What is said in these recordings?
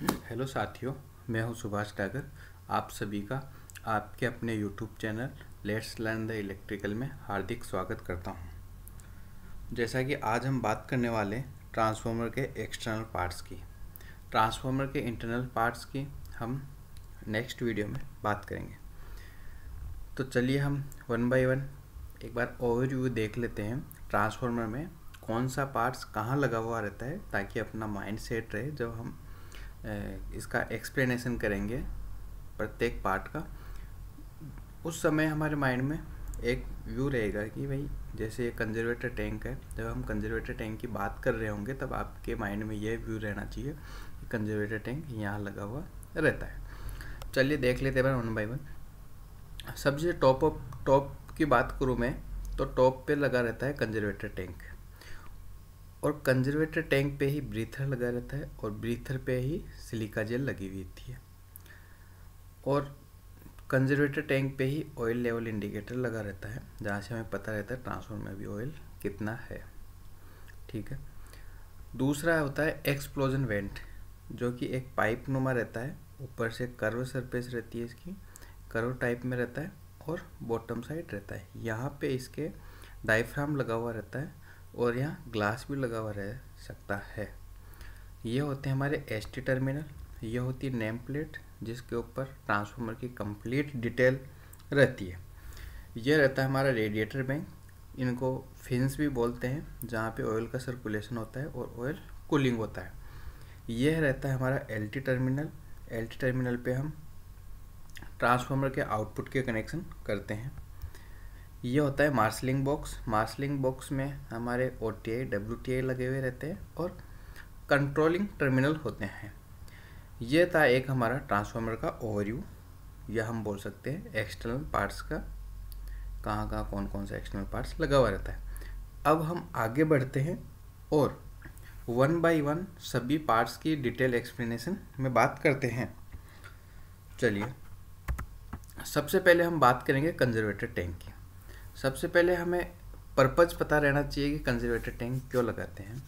Hello साथियों, मैं हूं सुभाष टागर। आप सभी का आपके अपने YouTube channel let's learn the electrical में हार्दिक स्वागत करता हूं। जैसा कि आज हम बात करने वाले ट्रांसफार्मर के एक्सटर्नल पार्ट्स की। ट्रांसफार्मर के इंटरनल पार्ट्स की हम नेक्स्ट वीडियो में बात करेंगे। तो चलिए हम वन बाय वन एक बार ओवरव्यू देख लेते हैं। ट्रांसफार्मर में कौन सा पार्ट्स कहाँ लगा हुआ रहता है, ताकि अपना माइंड सेट रहे जब हम इसका एक्सप्लेनेशन करेंगे प्रत्येक पार्ट का। उस समय हमारे माइंड में एक व्यू रहेगा कि भाई जैसे ये कंजर्वेटर टैंक है, जब हम कंजर्वेटर टैंक की बात कर रहे होंगे तब आपके माइंड में ये व्यू रहना चाहिए कि कंजर्वेटर टैंक यहाँ लगा हुआ रहता है। चलिए देख लेते हैं वन बाय वन। सबसे टॉप की बात करूँ मैं, तो टॉप पे लगा रहता है कंजर्वेटर टैंक, और कंजर्वेटर टैंक पे ही ब्रीथर लगा रहता है, और ब्रीथर पे ही सिलिका जेल लगी हुई थी है, और कंजर्वेटर टैंक पे ही ऑयल लेवल इंडिकेटर लगा रहता है, जहाँ से हमें पता रहता है ट्रांसफार्मर में भी ऑयल कितना है। ठीक है। दूसरा होता है एक्सप्लोजन वेंट, जो कि एक पाइप नुमा रहता है, ऊपर से कर्व सरफेस रहती है, इसकी कर्व टाइप में रहता है, और बॉटम साइड रहता है। यहाँ पे इसके डायफ्राम लगा हुआ रहता है, और यहाँ ग्लास भी लगा हुआ रह सकता है। ये होते हैं हमारे एसटी टर्मिनल। ये होती है नेम प्लेट, जिसके ऊपर ट्रांसफार्मर की कंप्लीट डिटेल रहती है। ये रहता है हमारा रेडिएटर बैंक, इनको फिन्स भी बोलते हैं, जहाँ पे ऑयल का सर्कुलेशन होता है और ऑयल कूलिंग होता है। यह रहता है हमारा एलटी टर्मिनल। एलटी टर्मिनल पे हम ट्रांसफार्मर के आउटपुट के कनेक्शन करते हैं। ये होता है मार्शलिंग बॉक्स। मार्शलिंग बॉक्स में हमारे OTI WTI लगे हुए रहते हैं, और कंट्रोलिंग टर्मिनल होते हैं। ये था एक हमारा ट्रांसफार्मर का ओवरव्यू, या हम बोल सकते हैं एक्सटर्नल पार्ट्स का, कहाँ कहाँ कौन कौन सा एक्सटर्नल पार्ट्स लगा हुआ रहता है। अब हम आगे बढ़ते हैं और वन बाय वन सभी पार्ट्स की डिटेल एक्सप्लेनेशन में बात करते हैं। चलिए, सबसे पहले हम बात करेंगे कंजर्वेटर टैंक की। सबसे पहले हमें पर्पज़ पता रहना चाहिए कि कंजर्वेटर टैंक क्यों लगाते हैं।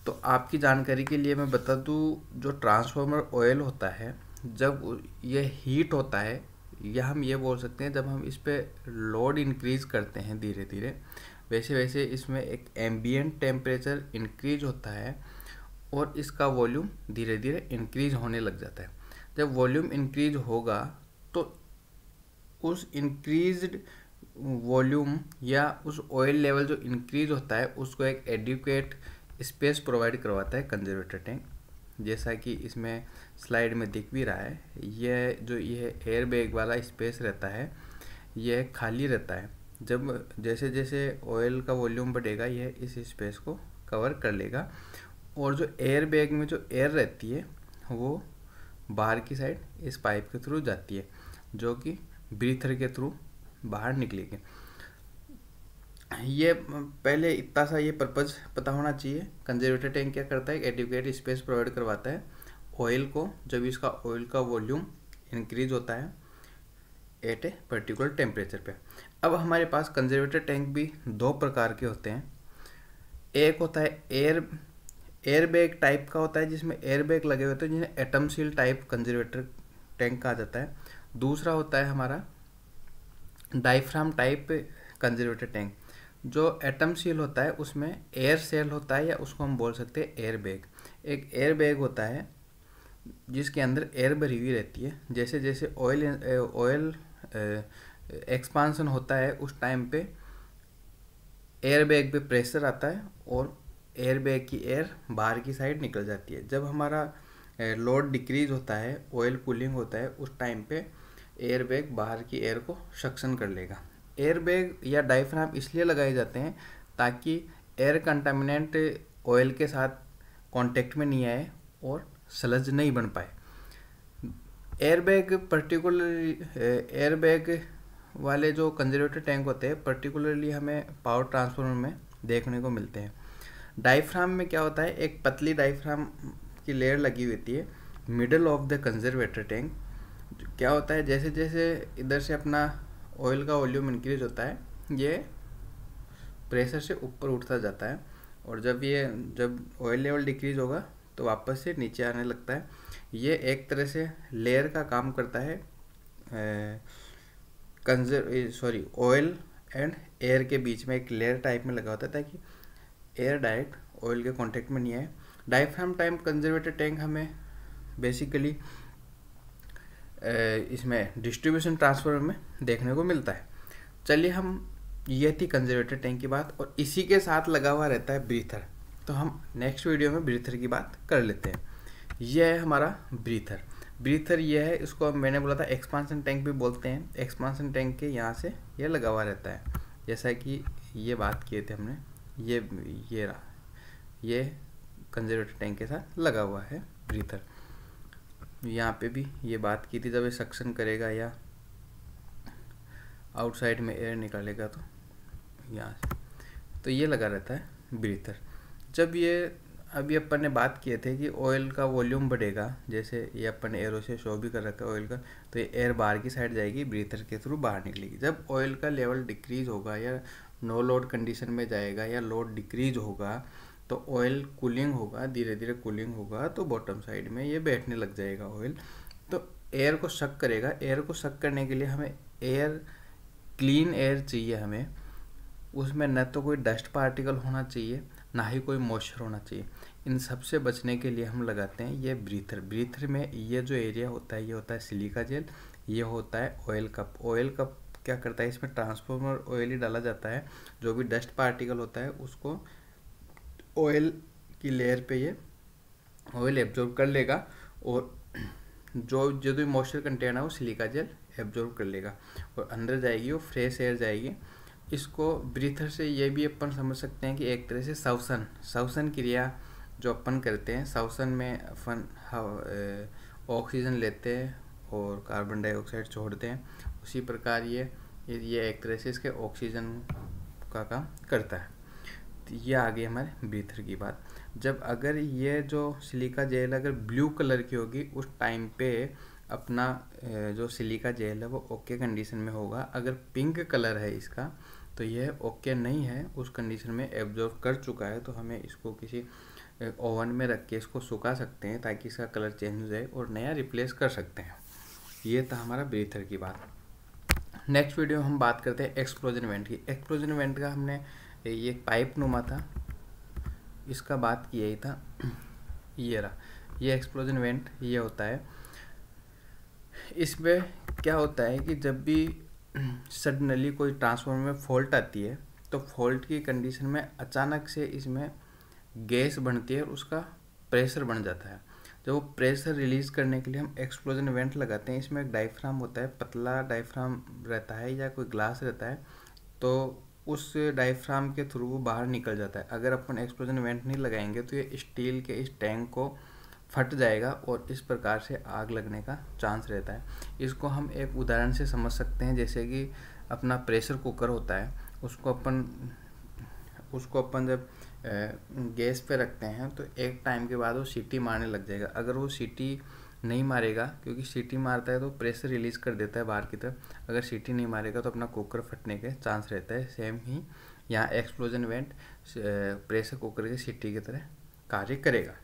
तो आपकी जानकारी के लिए मैं बता दूं, जो ट्रांसफार्मर ऑयल होता है, जब ये हीट होता है, या हम ये बोल सकते हैं जब हम इस पर लोड इंक्रीज़ करते हैं धीरे धीरे, वैसे वैसे इसमें एक एम्बिएंट टेम्परेचर इंक्रीज होता है, और इसका वॉल्यूम धीरे धीरे इंक्रीज होने लग जाता है। जब वॉल्यूम इंक्रीज होगा तो उस इंक्रीज्ड वॉल्यूम या उस ऑयल लेवल जो इंक्रीज होता है, उसको एक एडिक्वेट स्पेस प्रोवाइड करवाता है कंजर्वेटर टैंक। जैसा कि इसमें स्लाइड में दिख भी रहा है, ये एयर बैग वाला स्पेस रहता है, यह खाली रहता है। जब जैसे जैसे ऑयल का वॉल्यूम बढ़ेगा, यह इस स्पेस को कवर कर लेगा, और जो एयर बैग में जो एयर रहती है वो बाहर की साइड इस पाइप के थ्रू जाती है, जो कि ब्रीथर के थ्रू बाहर निकलेगी। ये पहले इतना सा ये पर्पज़ पता होना चाहिए। कंजर्वेटर टैंक क्या करता है, एडिक्वेट स्पेस प्रोवाइड करवाता है ऑयल को, जब इसका ऑयल का वॉल्यूम इंक्रीज होता है एट ए पर्टिकुलर टेम्परेचर पे। अब हमारे पास कंजर्वेटर टैंक भी दो प्रकार के होते हैं। एक होता है एयर बैग टाइप का होता है, जिसमें एयर बैग लगे हुए होते हैं, जिन्हें atom seal type conservator tank कहा जाता है। दूसरा होता है हमारा डायफ्राम टाइप कंजर्वेटर टैंक। जो एटम सील होता है उसमें एयर सेल होता है, या उसको हम बोल सकते हैं एयर बैग। एक एयर बैग होता है जिसके अंदर एयर भरी हुई रहती है। जैसे जैसे ऑयल एक्सपांसन होता है, उस टाइम पे एयर बैग पे प्रेशर आता है, और एयर बैग की एयर बाहर की साइड निकल जाती है। जब हमारा लोड डिक्रीज होता है, ऑयल कूलिंग होता है, उस टाइम पे एयर बैग बाहर की एयर को सक्शन कर लेगा। एयर बैग या डायफ्राम इसलिए लगाए जाते हैं ताकि एयर कंटामिनेंट ऑयल के साथ कांटेक्ट में नहीं आए और स्लज नहीं बन पाए। एयर बैग वाले जो कंजर्वेटर टैंक होते हैं पर्टिकुलरली हमें पावर ट्रांसफार्मर में देखने को मिलते हैं। डायफ्राम में क्या होता है, एक पतली डायफ्राम की लेयर लगी हुई होती है middle of the conservator tank. क्या होता है, जैसे जैसे इधर से अपना ऑयल का वॉल्यूम इंक्रीज होता है, ये प्रेशर से ऊपर उठता जाता है, और जब ऑयल लेवल डिक्रीज होगा तो वापस से नीचे आने लगता है। ये एक तरह से लेयर का काम करता है, ऑयल एंड एयर के बीच में एक लेयर टाइप में लगा होता है ताकि एयर डायरेक्ट ऑयल के कांटेक्ट में नहीं आए। डायफ्राम टाइप कंजर्वेटर टैंक हमें बेसिकली इसमें डिस्ट्रीब्यूशन ट्रांसफार्मर में देखने को मिलता है। चलिए, हम ये थी कंजर्वेटर टैंक की बात, और इसी के साथ लगा हुआ रहता है ब्रीथर। तो हम नेक्स्ट वीडियो में ब्रीथर की बात कर लेते हैं। यह है हमारा ब्रीथर। ब्रीथर ये है, इसको मैंने बोला था एक्सपांसन टैंक भी बोलते हैं। एक्सपांसन टैंक के यहाँ से ये लगा हुआ रहता है, जैसा कि ये बात किए थे हमने। ये कंजर्वेटर टैंक के साथ लगा हुआ है ब्रीथर। यहाँ पे भी ये बात की थी, जब ये सक्शन करेगा या आउटसाइड में एयर निकालेगा तो यहाँ से, तो ये लगा रहता है ब्रीथर। जब ये अभी अपन ने बात किए थे कि ऑयल का वॉल्यूम बढ़ेगा, जैसे ये अपन ने एरो से शो भी कर रखा है ऑयल का, तो ये एयर बाहर की साइड जाएगी, ब्रीथर के थ्रू बाहर निकलेगी। जब ऑयल का लेवल डिक्रीज होगा या नो लोड कंडीशन में जाएगा या लोड डिक्रीज होगा, तो ऑयल कूलिंग होगा, धीरे धीरे कूलिंग होगा, तो बॉटम साइड में ये बैठने लग जाएगा ऑयल। तो एयर को सक करेगा। एयर को सक करने के लिए हमें क्लीन एयर चाहिए हमें। उसमें न तो कोई डस्ट पार्टिकल होना चाहिए, ना ही कोई मॉइस्चर होना चाहिए। इन सब से बचने के लिए हम लगाते हैं ये ब्रीथर। ब्रीथर में ये जो एरिया होता है, ये होता है सिलिका जेल, ये होता है ऑयल कप। ऑयल कप क्या करता है, इसमें ट्रांसफॉर्मर ऑयल ही डाला जाता है। जो भी डस्ट पार्टिकल होता है उसको ऑयल की लेयर पे ये ऑयल एब्जॉर्ब कर लेगा, और जो भी मॉइस्चर कंटेन है वो सिलिका जेल एब्जॉर्ब कर लेगा, और अंदर जाएगी वो फ्रेश एयर जाएगी। इसको ब्रीथर से ये भी अपन समझ सकते हैं कि एक तरह से श्वसन क्रिया जो अपन करते हैं, श्वसन में अपन ऑक्सीजन लेते हैं और कार्बन डाइऑक्साइड छोड़ते हैं, उसी प्रकार ये एक तरह से इसके ऑक्सीजन का काम करता है। तो ये आ गई हमारे ब्रीथर की बात। जब अगर ये जो सिलिका जेल अगर ब्लू कलर की होगी, उस टाइम पे अपना जो सिलिका जेल है वो ओके कंडीशन में होगा। अगर पिंक कलर है इसका, तो यह ओके नहीं है, उस कंडीशन में एब्जॉर्ब कर चुका है, तो हमें इसको किसी ओवन में रख के इसको सुखा सकते हैं ताकि इसका कलर चेंज हो जाए और नया रिप्लेस कर सकते हैं। ये था हमारा ब्रीथर की बात। नेक्स्ट वीडियो हम बात करते हैं एक्सप्लोजन वेंट की। एक्सप्लोजन वेंट का हमने ये पाइप नुमा था, इसका बात किया ही था। ये रहा, ये एक्सप्लोजन वेंट ये होता है। इसमें क्या होता है कि जब भी सडनली कोई ट्रांसफार्मर में फॉल्ट आती है, तो फॉल्ट की कंडीशन में अचानक से इसमें गैस बनती है और उसका प्रेशर बढ़ जाता है। जब वो प्रेशर रिलीज़ करने के लिए हम एक्सप्लोजन वेंट लगाते हैं। इसमें एक डायफ्राम होता है, पतला डायफ्राम रहता है या कोई ग्लास रहता है, तो उस डायफ्राम के थ्रू वो बाहर निकल जाता है। अगर अपन एक्सप्लोजन वेंट नहीं लगाएंगे तो ये स्टील के इस टैंक को फट जाएगा और इस प्रकार से आग लगने का चांस रहता है। इसको हम एक उदाहरण से समझ सकते हैं, जैसे कि अपना प्रेशर कुकर होता है, उसको अपन जब गैस पे रखते हैं तो एक टाइम के बाद वो सीटी मारने लग जाएगा। अगर वो सीटी नहीं मारेगा, क्योंकि सीटी मारता है तो प्रेशर रिलीज़ कर देता है बाहर की तरफ, अगर सीटी नहीं मारेगा तो अपना कुकर फटने के चांस रहता है। सेम ही यहाँ एक्सप्लोजन वेंट प्रेशर कुकर की सीटी की तरह कार्य करेगा।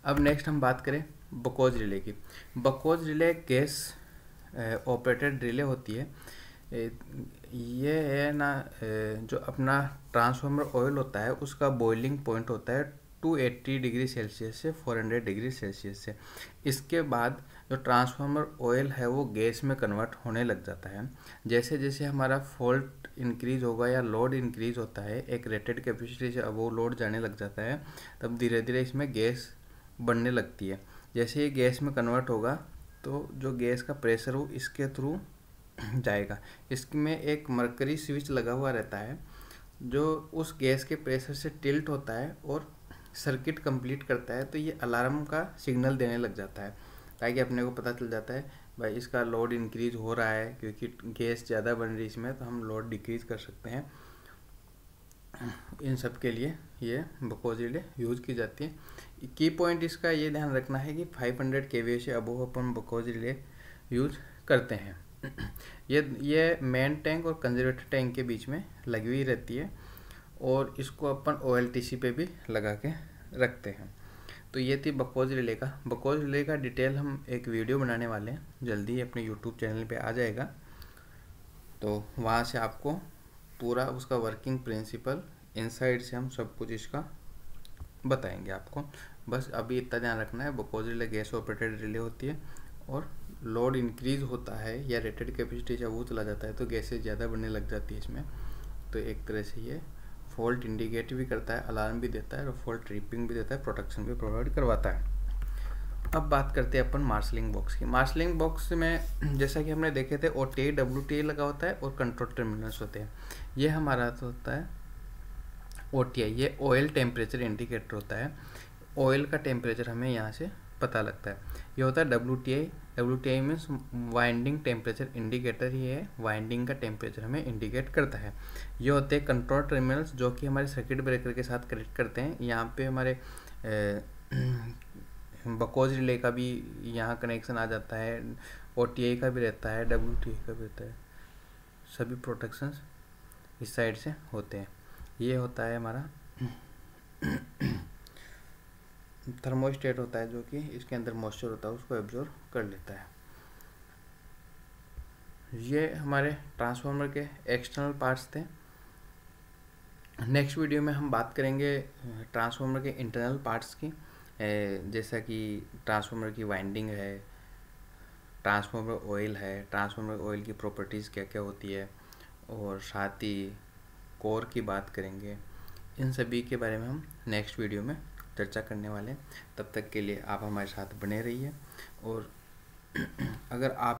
अब नेक्स्ट हम बात करें बकोज रिले की। बकोज रिले गैस ऑपरेटेड रिले होती है। ये है ना, जो अपना ट्रांसफार्मर ऑयल होता है उसका बॉइलिंग पॉइंट होता है 280 डिग्री सेल्सियस से 400 डिग्री सेल्सियस से। इसके बाद जो ट्रांसफार्मर ऑयल है वो गैस में कन्वर्ट होने लग जाता है। जैसे जैसे हमारा फॉल्ट इंक्रीज होगा या लोड इंक्रीज होता है, एक रेटेड कैपेसिटी से अब वो लोड जाने लग जाता है, तब धीरे धीरे इसमें गैस बढ़ने लगती है। जैसे ये गैस में कन्वर्ट होगा तो जो गैस का प्रेशर हो इसके थ्रू जाएगा। इसमें एक मरकरी स्विच लगा हुआ रहता है जो उस गैस के प्रेशर से टिल्ट होता है और सर्किट कंप्लीट करता है, तो ये अलार्म का सिग्नल देने लग जाता है, ताकि अपने को पता चल जाता है भाई इसका लोड इंक्रीज हो रहा है, क्योंकि गैस ज़्यादा बन रही है इसमें, तो हम लोड डिक्रीज कर सकते हैं। इन सब के लिए ये बकोज रिले यूज़ की जाती है। की पॉइंट इसका ये ध्यान रखना है कि 500 kVA से अबव अपन बकोज रिले यूज़ करते हैं। ये मेन टैंक और कंजर्वेटर टैंक के बीच में लगी हुई रहती है, और इसको अपन OLTC पे भी लगा के रखते हैं। तो ये थी बकोज रिले का डिटेल हम एक वीडियो बनाने वाले हैं, जल्दी ही अपने यूट्यूब चैनल पे आ जाएगा। तो वहाँ से आपको पूरा उसका वर्किंग प्रिंसिपल इनसाइड से हम सब कुछ इसका बताएंगे आपको। बस अभी इतना ध्यान रखना है, बकोज रिले गैस ऑपरेटेड रिले होती है और लोड इंक्रीज़ होता है या रेटेड कैपेसिटी जब वो चला जाता है तो गैसें ज़्यादा बढ़ने लग जाती है इसमें। तो एक तरह से ये फॉल्ट इंडिकेट भी करता है, अलार्म भी देता है और फॉल्ट ट्रिपिंग भी देता है, प्रोटेक्शन भी प्रोवाइड करवाता है। अब बात करते हैं अपन मार्शलिंग बॉक्स की। मार्शलिंग बॉक्स में जैसा कि हमने देखे थे OTA WTA लगा होता है और कंट्रोल टर्मिनल्स होते हैं। ये हमारा तो होता है OTA, ये ऑयल टेम्परेचर इंडिकेटर होता है। ऑयल का टेम्परेचर हमें यहाँ से पता लगता है। ये होता है WTA means winding temperature indicator. ही है वाइंडिंग का टेम्परेचर हमें इंडिकेट करता है। ये होते हैं कंट्रोल टर्मिनल्स जो कि हमारे सर्किट ब्रेकर के साथ कनेक्ट करते हैं। यहाँ पे हमारे बकोज रिले का भी यहाँ कनेक्शन आ जाता है, OTA का भी रहता है, WTA का भी रहता है, सभी प्रोटेक्शंस इस साइड से होते हैं। ये होता है हमारा थर्मोस्टेट होता है जो कि इसके अंदर मॉइस्चर होता है उसको एब्जॉर्ब कर लेता है। ये हमारे ट्रांसफार्मर के एक्सटर्नल पार्ट्स थे। नेक्स्ट वीडियो में हम बात करेंगे ट्रांसफार्मर के इंटरनल पार्ट्स की, जैसा कि ट्रांसफार्मर की वाइंडिंग है, ट्रांसफार्मर ऑयल है, ट्रांसफार्मर ऑयल की प्रॉपर्टीज़ क्या क्या होती है, और साथ ही कोर की बात करेंगे। इन सभी के बारे में हम नेक्स्ट वीडियो में चर्चा करने वाले हैं। तब तक के लिए आप हमारे साथ बने रहिए। और अगर आप